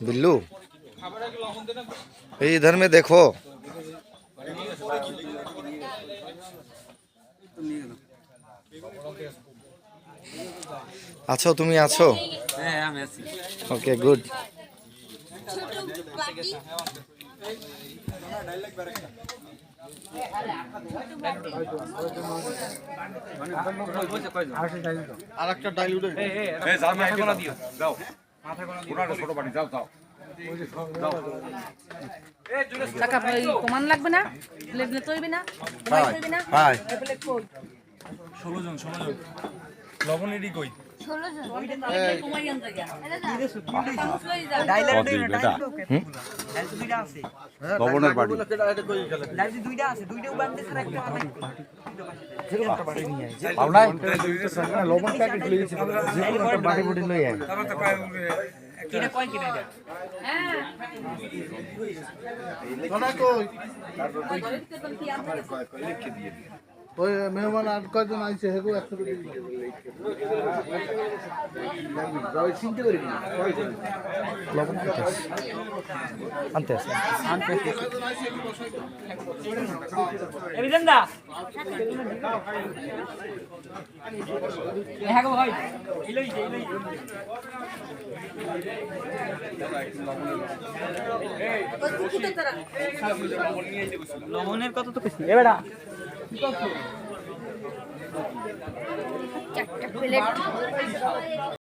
बिल्लू ये इधर में देखो। আছো তুমি আছো? হ্যাঁ আমি আছি। Okay good. আরেকটা ডাইলুট এই যাও মাথা গোলা দিও যাও মাথা গোলা দিও পুরো ছোট বাড়ি যাও যাও টাকা কমান লাগবে না? প্লেট নিতে হইবে না? হাই হাই 16 জন লবণ এডি কই লবণের বাড়ি লবণ প্যাকেট লই গেছি যে কোনো একটা বাড়ি বুড়ি লই আয়। কিনা কয় কিনা এটা? হ্যাঁ কোনা কই ওই মেহমান আর কয়জন আইছে হেগো 100 টাকা ওই চিন্তা করি না লবণ আনতে আছে এবিদেন দা হ্যাঁ গো ভাই ইলই লবণের কত তো কইছি এ বেটা চারটা প্লেট